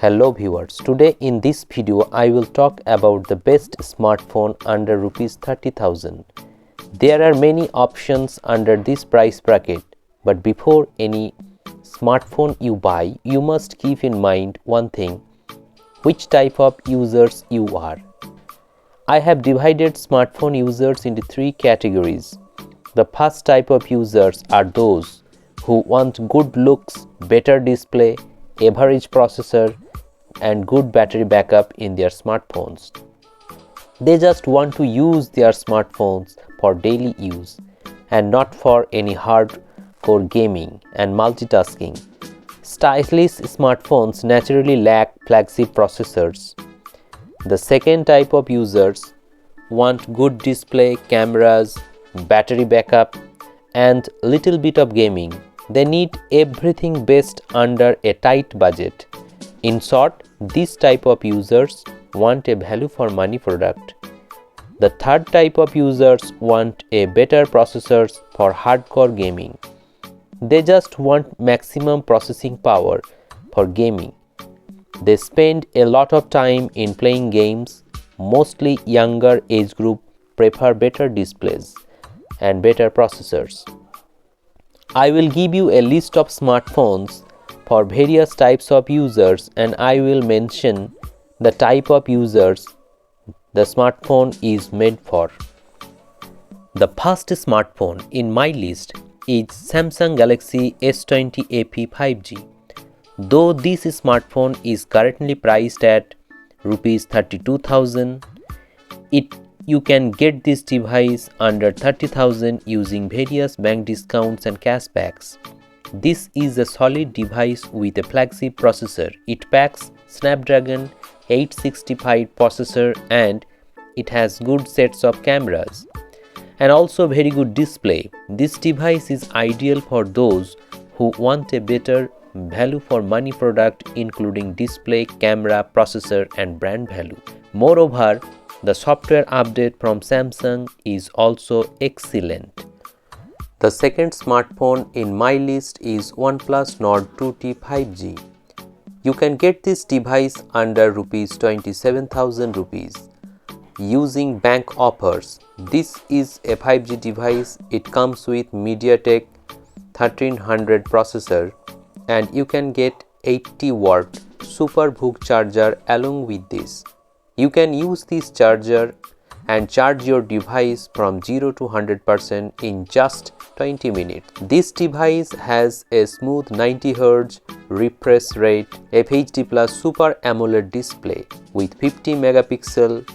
Hello viewers, today in this video I will talk about the best smartphone under rupees 30,000. There are many options under this price bracket, but before any smartphone you buy, you must keep in mind one thing: which type of users you are. I have divided smartphone users into three categories. The first type of users are those who want good looks, better display, average processor, and good battery backup in their smartphones. They just want to use their smartphones for daily use and not for any hardcore gaming and multitasking. Stylish smartphones naturally lack flagship processors. The second type of users want good display, cameras, battery backup, and little bit of gaming. They need everything best under a tight budget. In short, this type of users want a value for money product. The third type of users want a better processors for hardcore gaming. They just want maximum processing power for gaming. They spend a lot of time in playing games. Mostly younger age group prefer better displays and better processors. I will give you a list of smartphones for various types of users, and I will mention the type of users the smartphone is made for. The first smartphone in my list is Samsung Galaxy S20 FE 5G. Though this smartphone is currently priced at rupees 32,000, you can get this device under 30,000 using various bank discounts and cashbacks. This is a solid device with a flagship processor. It packs Snapdragon 865 processor and it has good sets of cameras and also very good display. This device is ideal for those who want a better value for money product including display, camera, processor and brand value. Moreover, the software update from Samsung is also excellent. The second smartphone in my list is OnePlus Nord 2T 5G. You can get this device under rupees 27,000 rupees using bank offers. This is a 5G device. It comes with MediaTek 1300 processor and you can get 80-watt SuperVOOC charger along with this. You can use this charger and charge your device from 0 to 100% in just 20 minutes. This device has a smooth 90 Hz refresh rate, FHD Plus Super AMOLED display with 50 megapixel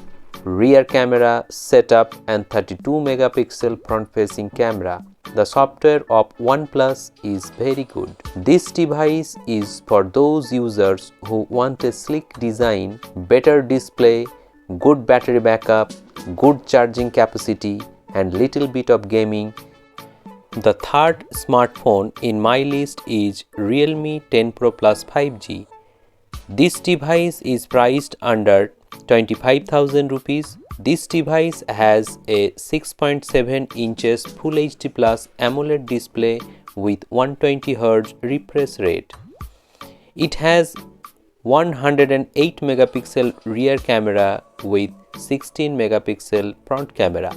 rear camera setup and 32 megapixel front-facing camera. The software of OnePlus is very good. This device is for those users who want a sleek design, better display, good battery backup, good charging capacity and little bit of gaming. The third smartphone in my list is Realme 10 Pro Plus 5G. This device is priced under 25,000 rupees. This device has a 6.7 inches Full HD Plus AMOLED display with 120 Hz refresh rate. It has 108 megapixel rear camera with 16 megapixel front camera.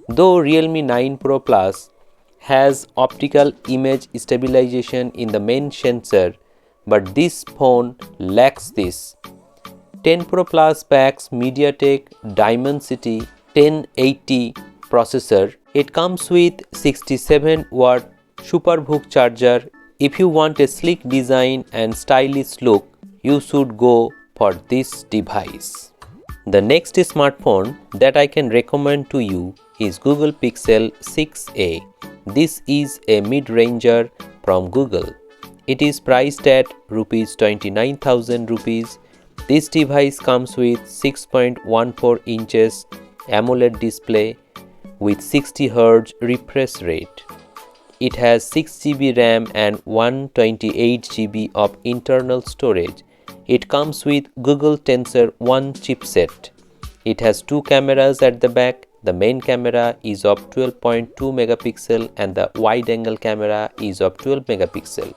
Though Realme 9 Pro Plus has optical image stabilization in the main sensor, but this phone lacks this. 10 Pro Plus packs MediaTek Dimensity 1080 processor. It comes with 67-watt SuperVOOC charger. If you want a sleek design and stylish look, you should go for this device. The next smartphone that I can recommend to you is Google Pixel 6a. This is a mid-ranger from Google. It is priced at rupees 29,000 rupees. This device comes with 6.14 inches AMOLED display with 60 Hz refresh rate. It has 6 GB RAM and 128 GB of internal storage. It comes with Google Tensor 1 chipset. It has two cameras at the back. The main camera is of 12.2 megapixel and the wide angle camera is of 12 megapixel.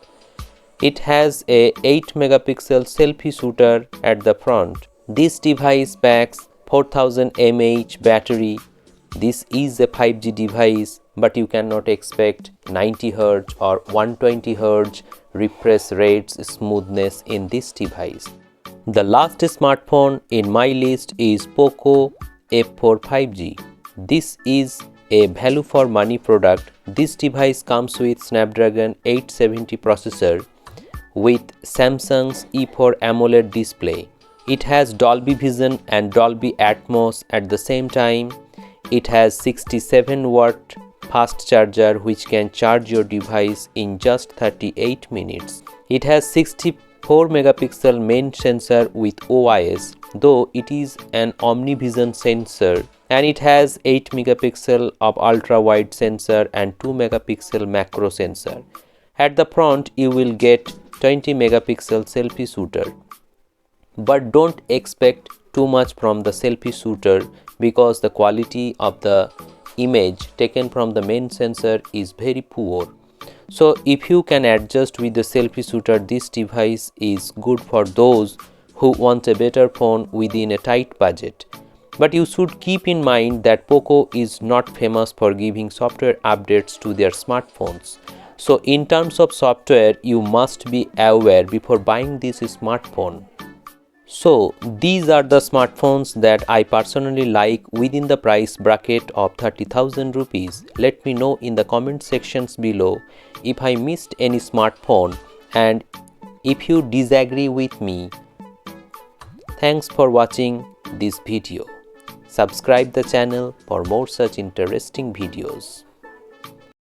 It has a 8 megapixel selfie shooter at the front. This device packs 4000 mAh battery. This is a 5G device, but you cannot expect 90 Hz or 120 Hz refresh rates smoothness in this device. The last smartphone in my list is Poco F4 5G. This is a value for money product. This device comes with Snapdragon 870 processor with Samsung's E4 AMOLED display. It has Dolby Vision and Dolby Atmos at the same time. It has 67-watt fast charger which can charge your device in just 38 minutes. It has 64 megapixel main sensor with OIS, though it is an OmniVision sensor, and it has 8 megapixel of ultra wide sensor and 2 megapixel macro sensor. At the front you will get 20 megapixel selfie shooter. But don't expect too much from the selfie shooter because the quality of the image taken from the main sensor is very poor. So if you can adjust with the selfie shooter, this device is good for those who want a better phone within a tight budget. But you should keep in mind that Poco is not famous for giving software updates to their smartphones. So in terms of software, you must be aware before buying this smartphone. So these are the smartphones that I personally like within the price bracket of 30,000 rupees. Let me know in the comment sections below if I missed any smartphone and if you disagree with me. Thanks for watching this video. Subscribe the channel for more such interesting videos.